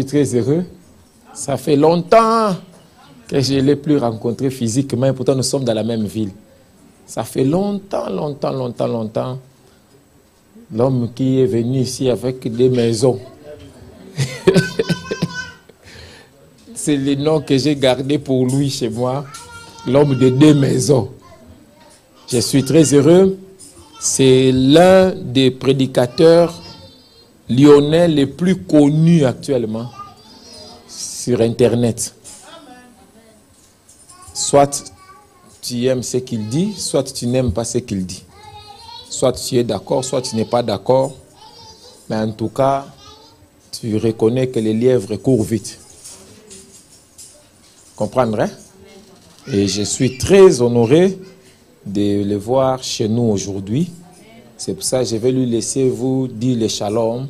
très heureux. Ça fait longtemps que je ne l'ai plus rencontré physiquement, et pourtant nous sommes dans la même ville. Ça fait longtemps. L'homme qui est venu ici avec des maisons. C'est le nom que j'ai gardé pour lui chez moi. L'homme de 2 maisons. Je suis très heureux. C'est l'un des prédicateurs lyonnais les plus connus actuellement sur Internet. Soit tu aimes ce qu'il dit, soit tu n'aimes pas ce qu'il dit. Soit tu es d'accord, soit tu n'es pas d'accord. Mais en tout cas, tu reconnais que les lièvres courent vite. Comprendre, hein? Et je suis très honoré de le voir chez nous aujourd'hui. C'est pour ça que je vais lui laisser vous dire le shalom.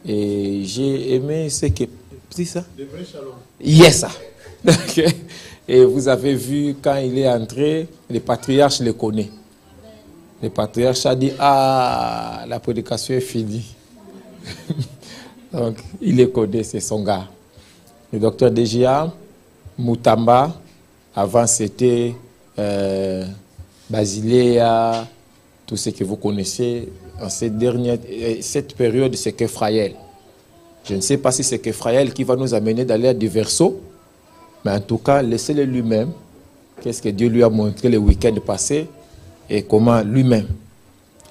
Et j'ai aimé ce que... C'est ça? Le vrai shalom. Yes, ça. Et vous avez vu, quand il est entré, le patriarche le connaît. Le patriarche a dit, ah, la prédication est finie. Donc, il le connaît, c'est son gars. Le docteur Dejia, Moutamba, avant c'était Basilea, tout ce que vous connaissez. En cette période, c'est Kefraël. Je ne sais pas si c'est Kefraël qui va nous amener dans l'ère du verso, mais en tout cas, laissez-le lui-même. Qu'est-ce que Dieu lui a montré le week-end passé et comment lui-même.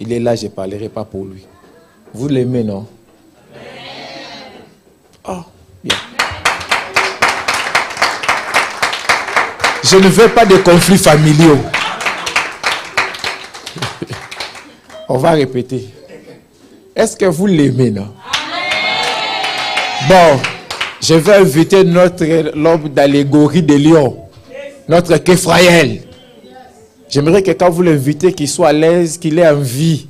Il est là, je ne parlerai pas pour lui. Vous l'aimez, non? Oh, bien. Je ne veux pas de conflits familiaux. On va répéter. Est-ce que vous l'aimez, non? Bon, je vais inviter l'homme d'allégorie de Lyon, notre Kefraël. J'aimerais que quand vous l'invitez, qu'il soit à l'aise, qu'il ait envie,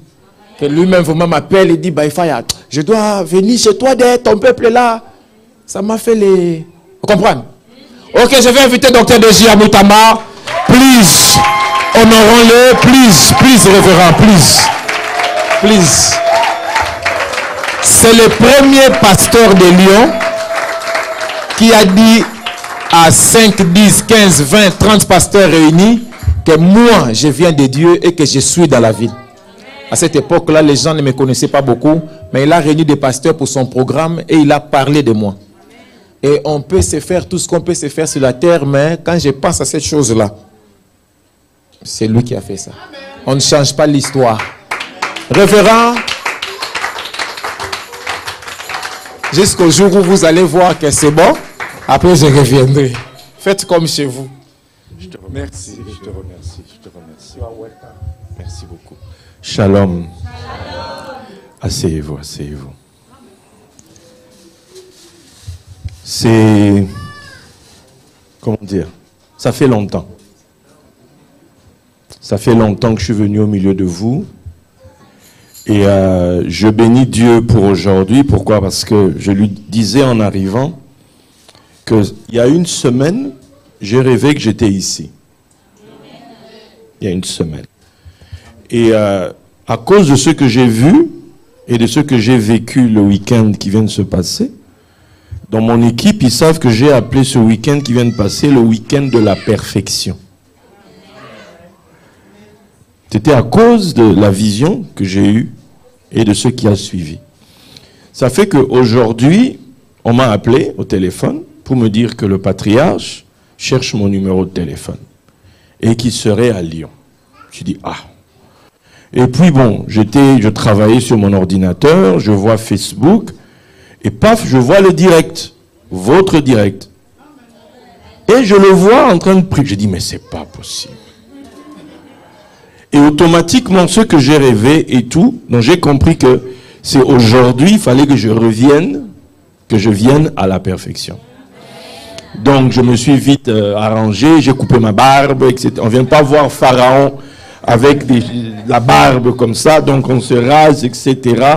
que lui-même vraiment m'appelle et dit, Baïfaya, je dois venir chez toi d'être ton peuple là. Ça m'a fait les... Vous comprenez? Ok, je vais inviter Dr. Dejia Moutamba. Please, honorons-le. Please, révérend, please. C'est le premier pasteur de Lyon qui a dit à 5, 10, 15, 20, 30 pasteurs réunis que moi, je viens de Dieu et que je suis dans la ville. À cette époque-là, les gens ne me connaissaient pas beaucoup, mais il a réuni des pasteurs pour son programme et il a parlé de moi. Et on peut se faire tout ce qu'on peut se faire sur la terre, mais quand je pense à cette chose-là, c'est lui qui a fait ça. On ne change pas l'histoire. Révérend, jusqu'au jour où vous allez voir que c'est bon, après je reviendrai. Faites comme chez vous. Je te remercie. Merci beaucoup. Shalom. Asseyez-vous. C'est... Comment dire? Ça fait longtemps. Ça fait longtemps que je suis venu au milieu de vous. Et je bénis Dieu pour aujourd'hui. Pourquoi? Parce que je lui disais en arrivant qu'il y a une semaine, j'ai rêvé que j'étais ici. Il y a une semaine. Et à cause de ce que j'ai vu et de ce que j'ai vécu le week-end qui vient de se passer, dans mon équipe, ils savent que j'ai appelé ce week-end qui vient de passer le week-end de la perfection. C'était à cause de la vision que j'ai eue et de ce qui a suivi. Ça fait qu'aujourd'hui, on m'a appelé au téléphone pour me dire que le patriarche cherche mon numéro de téléphone et qu'il serait à Lyon. Je dis, ah. Et puis bon, je travaillais sur mon ordinateur, je vois Facebook, et paf, je vois le direct, votre direct. Et je le vois en train de prier. Je dis, mais c'est pas possible. Et automatiquement, ce que j'ai rêvé et tout, donc j'ai compris que c'est aujourd'hui, il fallait que je vienne à la perfection. Donc je me suis vite arrangé, j'ai coupé ma barbe, etc. On ne vient pas voir Pharaon avec la barbe comme ça, donc on se rase, etc.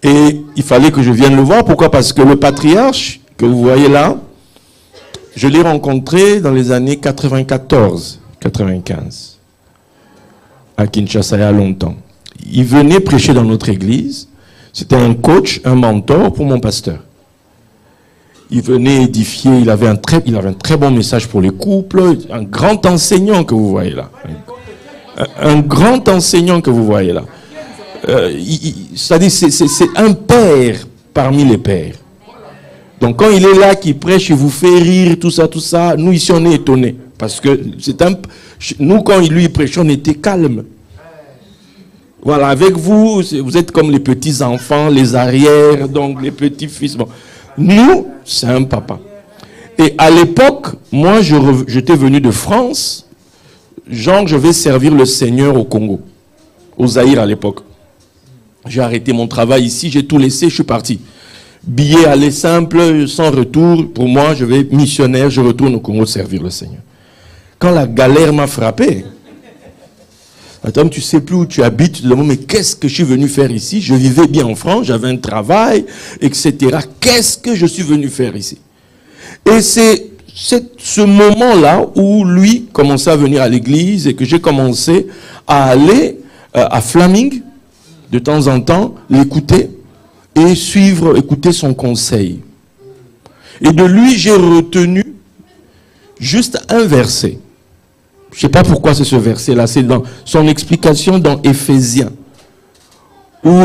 Et il fallait que je vienne le voir. Pourquoi? Parce que le patriarche que vous voyez là, je l'ai rencontré dans les années 94, 95, à Kinshasa, il y a longtemps. Il venait prêcher dans notre église. C'était un coach, un mentor pour mon pasteur. Il venait édifier, il avait un très bon message pour les couples, un grand enseignant que vous voyez là. Un grand enseignant que vous voyez là. C'est-à-dire, c'est un père parmi les pères. Donc quand il est là, qui prêche, il vous fait rire, tout ça, nous ici on est étonnés. Parce que nous quand lui prêchait, on était calme. Voilà, avec vous, vous êtes comme les petits enfants, les arrières, donc les petits fils. Bon. Nous, c'est un papa. Et à l'époque, moi, j'étais venu de France. Genre, je vais servir le Seigneur au Congo, au Zaïre à l'époque. J'ai arrêté mon travail ici, j'ai tout laissé, je suis parti. Billet aller simple, sans retour. Pour moi, je vais missionnaire, je retourne au Congo servir le Seigneur. Quand la galère m'a frappé, attends, tu sais plus où tu habites, tu te demandes, mais qu'est-ce que je suis venu faire ici? Je vivais bien en France, j'avais un travail, etc. Qu'est-ce que je suis venu faire ici? Et c'est ce moment-là où lui commençait à venir à l'église et que j'ai commencé à aller à Flaming de temps en temps, l'écouter et écouter son conseil. Et de lui, j'ai retenu juste un verset. Je ne sais pas pourquoi c'est ce verset-là. C'est dans son explication dans Éphésiens, où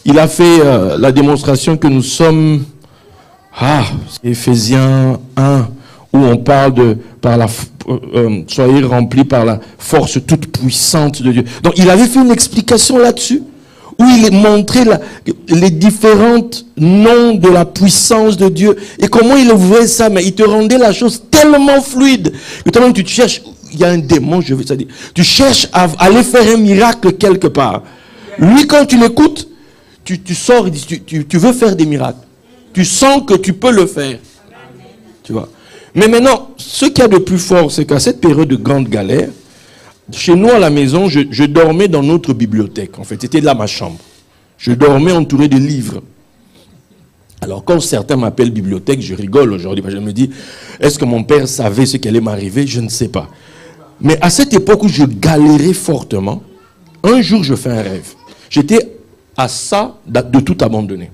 il a fait la démonstration que nous sommes... c'est Éphésiens 1, où on parle de... soyez remplis par la force toute puissante de Dieu. Donc il avait fait une explication là-dessus, où il montrait les différents noms de la puissance de Dieu, et comment il ouvrait ça, mais il te rendait la chose tellement fluide, que toi-même tu te cherches, il y a un démon, c'est-à-dire, tu cherches à aller faire un miracle quelque part. Lui, quand tu l'écoutes, tu sors, tu veux faire des miracles. Tu sens que tu peux le faire. Tu vois. Mais maintenant, ce qu'il y a de plus fort, c'est qu'à cette période de grande galère, chez nous à la maison, je dormais dans notre bibliothèque. En fait, c'était là ma chambre. Je dormais entouré de livres. Alors, quand certains m'appellent bibliothèque, je rigole aujourd'hui. Je me dis, est-ce que mon père savait ce qui allait m'arriver? Je ne sais pas. Mais à cette époque où je galérais fortement, un jour, je fais un rêve. J'étais à ça de tout abandonner.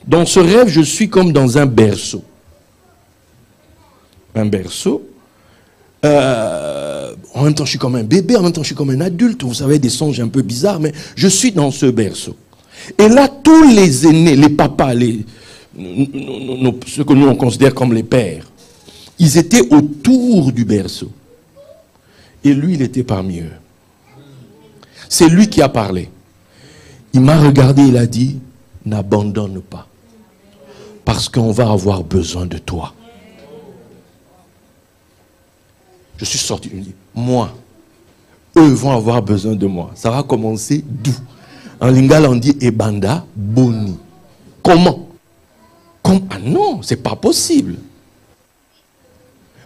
Dans ce rêve, je suis comme dans un berceau. Un berceau. En même temps, je suis comme un bébé, en même temps, je suis comme un adulte. Vous savez, des songes un peu bizarres, mais je suis dans ce berceau. Et là, tous les aînés, les papas, ceux que nous on considère comme les pères, ils étaient autour du berceau. Et lui, il était parmi eux. C'est lui qui a parlé. Il m'a regardé, il a dit, n'abandonne pas. Parce qu'on va avoir besoin de toi. Je suis sorti, il me dit, moi, eux vont avoir besoin de moi. Ça va commencer d'où? En lingala, on dit Ebanda Boni. Comment? Ah non, c'est pas possible.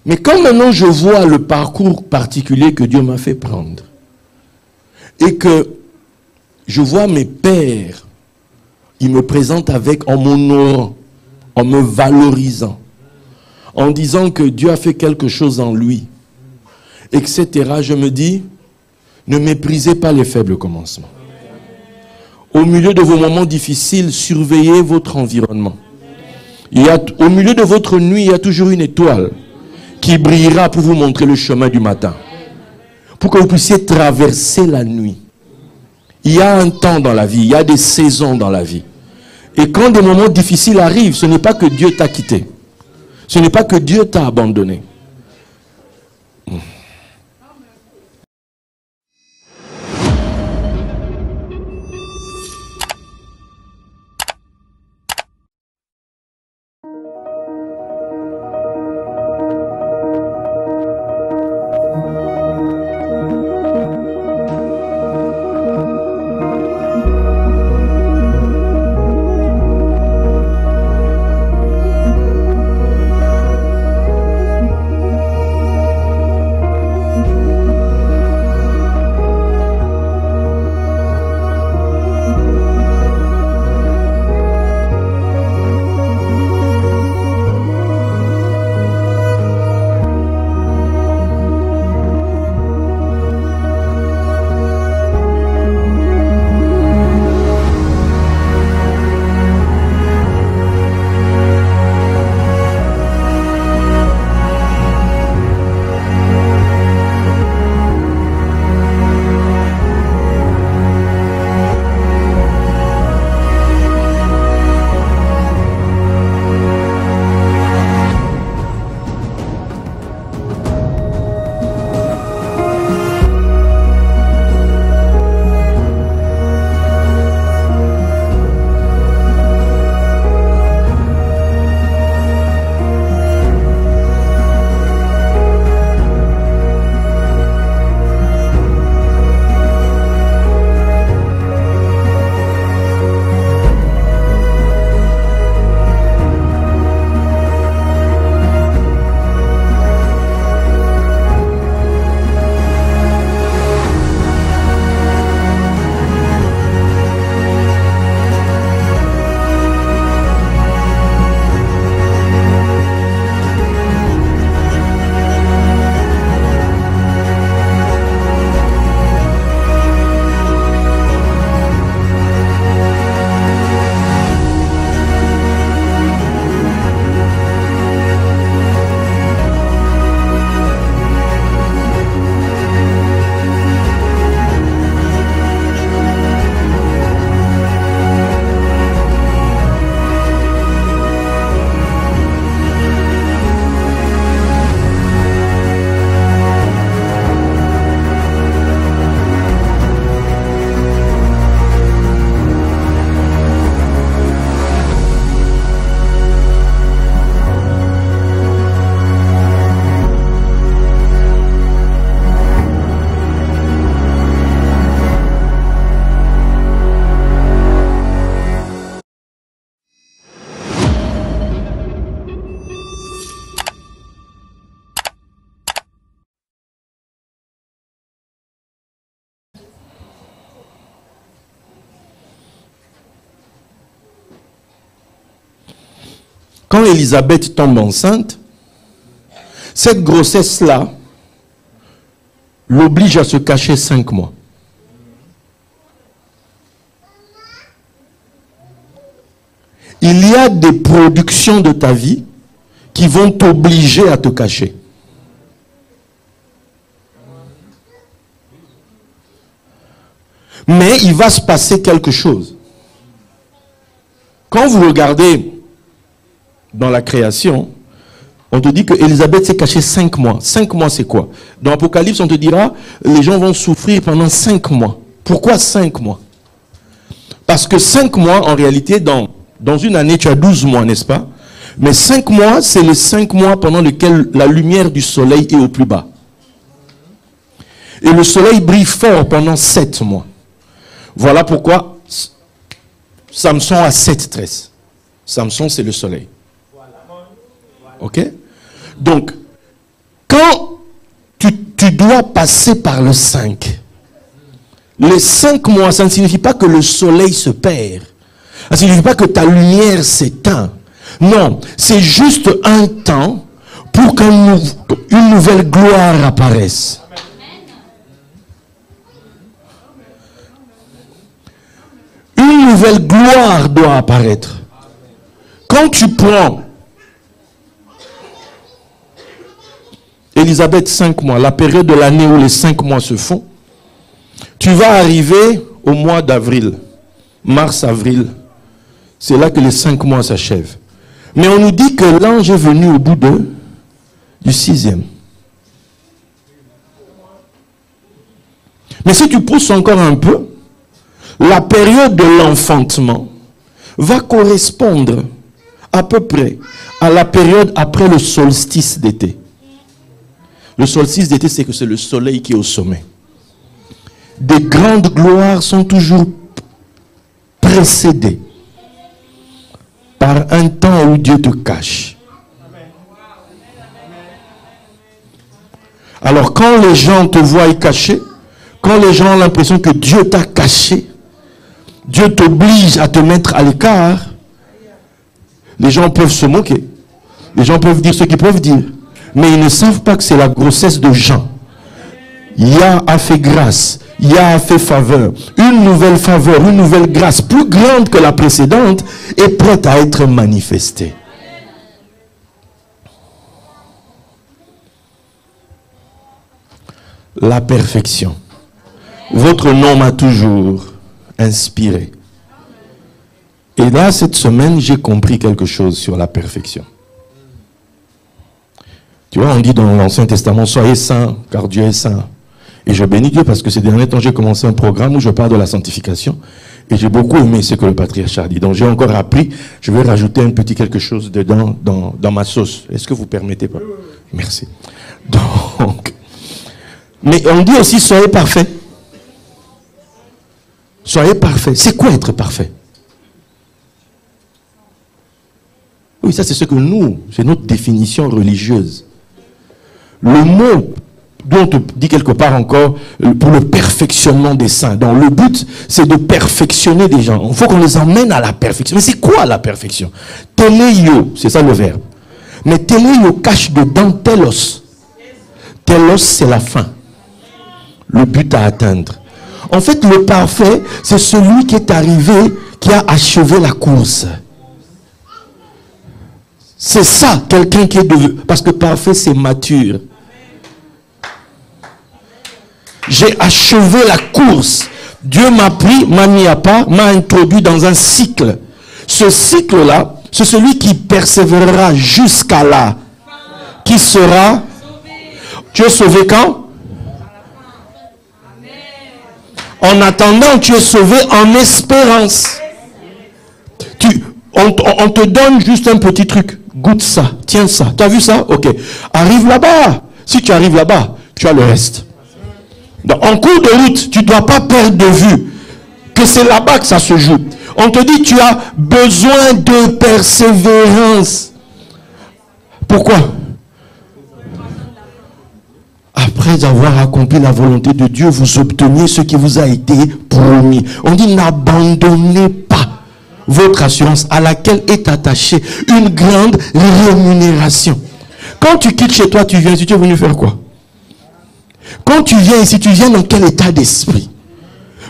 Mais quand maintenant je vois le parcours particulier que Dieu m'a fait prendre, et que je vois mes pères, ils me présentent en m'honorant, en me valorisant, en disant que Dieu a fait quelque chose en lui, etc. Je me dis, ne méprisez pas les faibles commencements. Au milieu de vos moments difficiles, surveillez votre environnement. Au milieu de votre nuit, il y a toujours une étoile qui brillera pour vous montrer le chemin du matin. Pour que vous puissiez traverser la nuit. Il y a un temps dans la vie, il y a des saisons dans la vie. Et quand des moments difficiles arrivent, ce n'est pas que Dieu t'a quitté. Ce n'est pas que Dieu t'a abandonné. quand Élisabeth tombe enceinte, cette grossesse-là l'oblige à se cacher 5 mois. Il y a des productions de ta vie qui vont t'obliger à te cacher. Mais il va se passer quelque chose. Quand vous regardez dans la création, on te dit que Élisabeth s'est cachée 5 mois. 5 mois, c'est quoi? Dans l'Apocalypse, on te dira, les gens vont souffrir pendant 5 mois. Pourquoi 5 mois? Parce que 5 mois, en réalité, dans une année, tu as 12 mois, n'est-ce pas? Mais 5 mois, c'est les 5 mois pendant lesquels la lumière du soleil est au plus bas. Et le soleil brille fort pendant 7 mois. Voilà pourquoi Samson a 7 tresses. Samson, c'est le soleil. Ok? Donc, quand tu dois passer par le 5, les 5 mois, ça ne signifie pas que le soleil se perd. Ça ne signifie pas que ta lumière s'éteint. Non, c'est juste un temps pour qu'une nouvelle gloire apparaisse. Une nouvelle gloire doit apparaître. Quand tu prends Élisabeth 5 mois, la période de l'année où les 5 mois se font, tu vas arriver au mois d'avril, mars-avril. C'est là que les 5 mois s'achèvent. Mais on nous dit que l'ange est venu au bout du 6e. Mais si tu pousses encore un peu, la période de l'enfantement va correspondre à peu près à la période après le solstice d'été. Le solstice d'été, c'est que c'est le soleil qui est au sommet. Des grandes gloires sont toujours précédées par un temps où Dieu te cache. Alors quand les gens te voient caché, quand les gens ont l'impression que Dieu t'a caché, Dieu t'oblige à te mettre à l'écart, les gens peuvent se moquer. Les gens peuvent dire ce qu'ils peuvent dire. Mais ils ne savent pas que c'est la grossesse de Jean. Yah a fait grâce. Yah a fait faveur. Une nouvelle grâce plus grande que la précédente est prête à être manifestée. La perfection. Votre nom m'a toujours inspiré. Et là, cette semaine, j'ai compris quelque chose sur la perfection. Tu vois, on dit dans l'Ancien Testament, soyez saints, car Dieu est saint. Et je bénis Dieu parce que ces derniers temps, j'ai commencé un programme où je parle de la sanctification. Et j'ai beaucoup aimé ce que le patriarche a dit. Donc j'ai encore appris, je vais rajouter un petit quelque chose dedans, dans ma sauce. Est-ce que vous permettez pas? Merci. Donc, mais on dit aussi, soyez parfaits. Soyez parfaits. C'est quoi être parfait? Oui, ça c'est ce que nous, c'est notre définition religieuse. Le mot dont on te dit quelque part encore pour le perfectionnement des saints. Donc le but, c'est de perfectionner des gens. Il faut qu'on les emmène à la perfection. Mais c'est quoi la perfection? Téléio, c'est ça le verbe. Mais téléio cache dedans télos. Télos, c'est la fin. Le but à atteindre. En fait, le parfait, c'est celui qui est arrivé, qui a achevé la course. C'est ça, quelqu'un qui est devenu. Parce que parfait, c'est mature. J'ai achevé la course. Dieu m'a pris, m'a mis à part, m'a introduit dans un cycle. Ce cycle-là, c'est celui qui persévérera jusqu'à là. Qui sera. Tu es sauvé quand? En attendant, tu es sauvé en espérance. On te donne juste un petit truc. Goûte ça, tiens ça. Tu as vu ça? Ok. Arrive là-bas. Si tu arrives là-bas, tu as le reste. Donc, en cours de route, tu ne dois pas perdre de vue que c'est là-bas que ça se joue. On te dit tu as besoin de persévérance. Pourquoi? Après avoir accompli la volonté de Dieu, vous obteniez ce qui vous a été promis. On dit n'abandonnez pas votre assurance à laquelle est attachée une grande rémunération. Quand tu quittes chez toi, tu viens ici, tu es venu faire quoi? Quand tu viens ici, tu viens dans quel état d'esprit?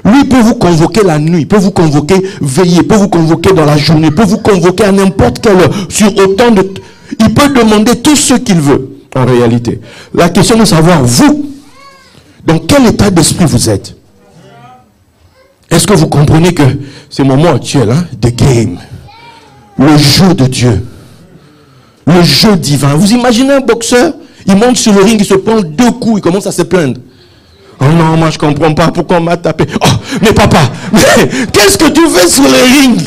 Lui peut vous convoquer la nuit, peut vous convoquer veiller, peut vous convoquer dans la journée, peut vous convoquer à n'importe quelle heure, sur autant de... Il peut demander tout ce qu'il veut, en réalité. La question est de savoir, vous, dans quel état d'esprit vous êtes? Est-ce que vous comprenez que c'est mon mot actuel, hein? The game. Le jeu de Dieu. Le jeu divin. Vous imaginez un boxeur, il monte sur le ring, il se prend 2 coups, il commence à se plaindre. Oh non, moi je comprends pas pourquoi on m'a tapé. Oh, mais papa, mais qu'est-ce que tu fais sur le ring?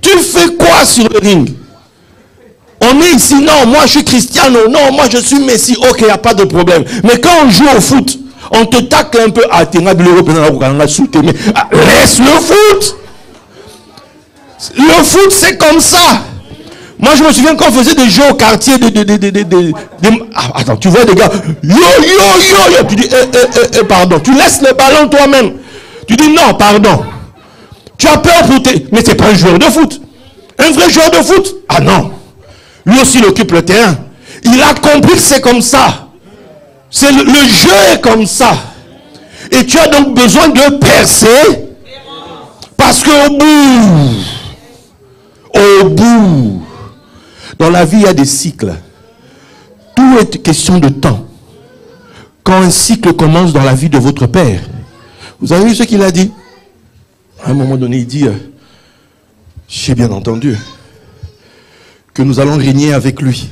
Tu fais quoi sur le ring? On est ici, non, moi je suis Cristiano, non, moi je suis Messi, ok, il n'y a pas de problème. Mais quand on joue au foot, on te tacle un peu, ah, t'es un mais laisse le foot. Le foot, c'est comme ça. Moi, je me souviens quand on faisait des jeux au quartier, attends, tu vois des gars, yo, tu dis, pardon, tu laisses le ballon toi-même. Tu dis, non, pardon. Tu as peur pour tes... Mais c'est pas un joueur de foot. Un vrai joueur de foot? Ah non. Lui aussi, il occupe le terrain. Il a compris que c'est comme ça. C'est le jeu est comme ça. Et tu as donc besoin de percer. Parce qu'au bout, dans la vie, il y a des cycles. Tout est question de temps. Quand un cycle commence dans la vie de votre père, vous avez vu ce qu'il a dit? À un moment donné, il dit, j'ai bien entendu que nous allons régner avec lui.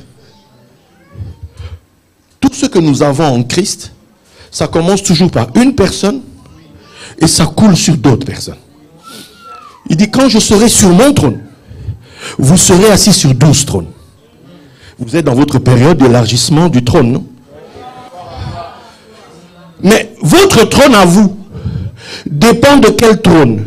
Tout ce que nous avons en Christ, ça commence toujours par une personne et ça coule sur d'autres personnes. Il dit, quand je serai sur mon trône, vous serez assis sur 12 trônes. Vous êtes dans votre période d'élargissement du trône, non? Mais votre trône à vous dépend de quel trône?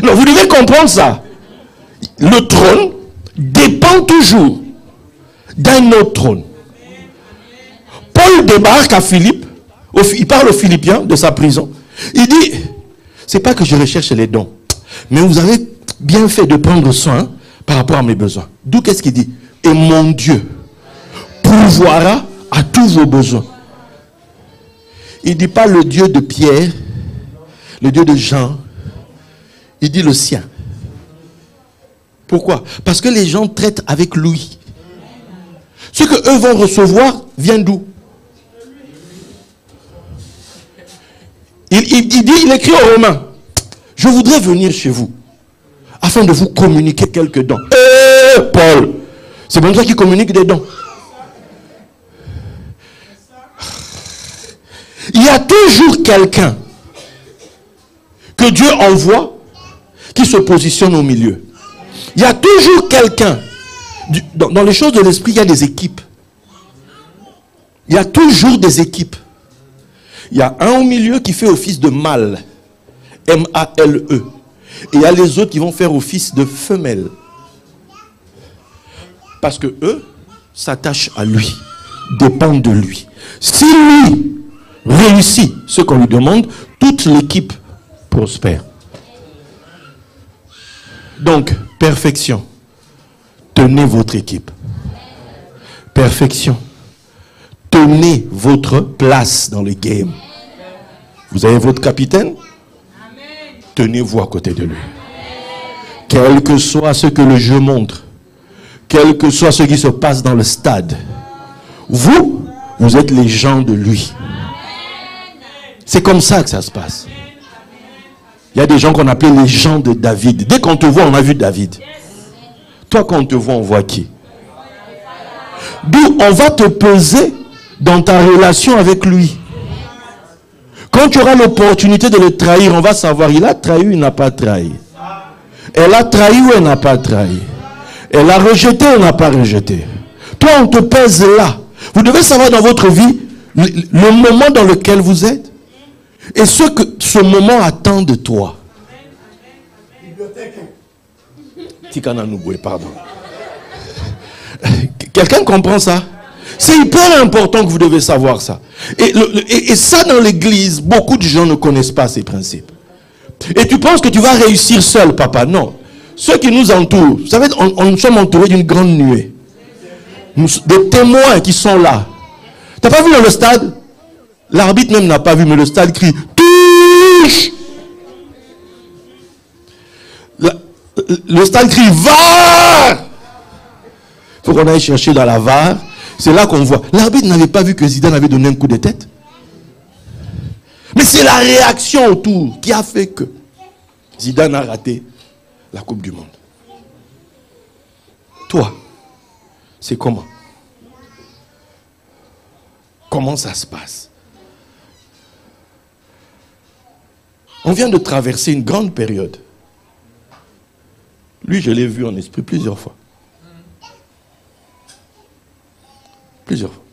Non, vous devez comprendre ça. Le trône dépend toujours d'un autre trône. Paul débarque à Philippe, il parle aux Philippiens de sa prison. Il dit, c'est pas que je recherche les dons, mais vous avez bien fait de prendre soin par rapport à mes besoins. D'où qu'est-ce qu'il dit? Et mon Dieu pourvoira à tous vos besoins. Il ne dit pas le Dieu de Pierre, le Dieu de Jean, il dit le sien. Pourquoi? Parce que les gens traitent avec lui. Ce que eux vont recevoir vient d'où? Il écrit aux Romains, je voudrais venir chez vous afin de vous communiquer quelques dons. Paul, c'est bon ça qui communique des dons. Il y a toujours quelqu'un que Dieu envoie qui se positionne au milieu. Il y a toujours quelqu'un. Dans les choses de l'esprit, il y a des équipes. Il y a toujours des équipes. Il y a un au milieu qui fait office de mâle. M-A-L-E. Et il y a les autres qui vont faire office de femelle. Parce que eux s'attachent à lui. Dépendent de lui. Si lui réussit ce qu'on lui demande, toute l'équipe prospère. Donc, perfection. Tenez votre équipe. Perfection. Tenez votre place dans le game. Vous avez votre capitaine? Tenez-vous à côté de lui. Quel que soit ce que le jeu montre, quel que soit ce qui se passe dans le stade, vous êtes les gens de lui. C'est comme ça que ça se passe. Il y a des gens qu'on appelle les gens de David. Dès qu'on te voit, on a vu David. Toi, quand on te voit, on voit qui? D'où on va te peser dans ta relation avec lui. Quand tu auras l'opportunité de le trahir, on va savoir, il a trahi ou il n'a pas trahi. Elle a trahi ou elle n'a pas trahi. Elle a rejeté ou n'a pas rejeté. Toi, on te pèse là. Vous devez savoir dans votre vie, le moment dans lequel vous êtes, et ce que ce moment attend de toi. Tikana Nouboué, pardon. Quelqu'un comprend ça? C'est hyper important que vous devez savoir ça. Et ça, dans l'église, beaucoup de gens ne connaissent pas ces principes. Et tu penses que tu vas réussir seul, papa. Non. Ceux qui nous entourent, vous savez, nous sommes entourés d'une grande nuée. Des témoins qui sont là. Tu n'as pas vu dans le stade? L'arbitre même n'a pas vu, mais le stade crie touche. Le stade crie VAR. Il faut qu'on aille chercher dans la VAR. C'est là qu'on voit. L'arbitre n'avait pas vu que Zidane avait donné un coup de tête. Mais c'est la réaction autour qui a fait que Zidane a raté la Coupe du Monde. Toi, c'est comment? Comment ça se passe? On vient de traverser une grande période. Lui, je l'ai vu en esprit plusieurs fois. Plusieurs fois.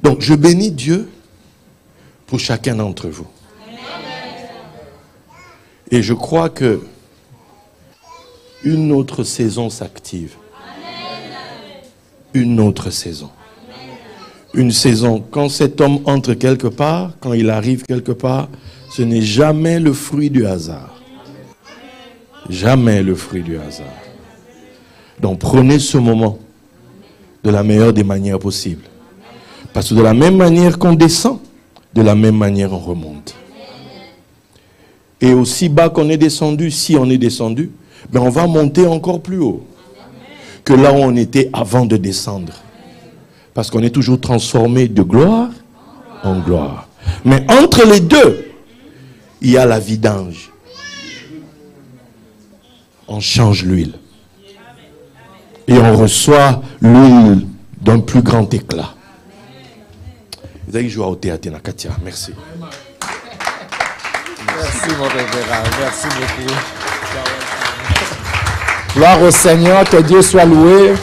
Donc, je bénis Dieu pour chacun d'entre vous. Et je crois que une autre saison s'active. Une autre saison. Une saison, quand cet homme entre quelque part, quand il arrive quelque part, ce n'est jamais le fruit du hasard. Jamais le fruit du hasard. Donc prenez ce moment de la meilleure des manières possibles. Parce que de la même manière qu'on descend, de la même manière on remonte. Et aussi bas qu'on est descendu, si on est descendu, ben on va monter encore plus haut que là où on était avant de descendre. Parce qu'on est toujours transformé de gloire en gloire. Mais entre les deux, il y a la vidange. On change l'huile. Et on reçoit l'huile d'un plus grand éclat. Merci. Merci mon révérend. Merci beaucoup. Gloire au Seigneur, que Dieu soit loué.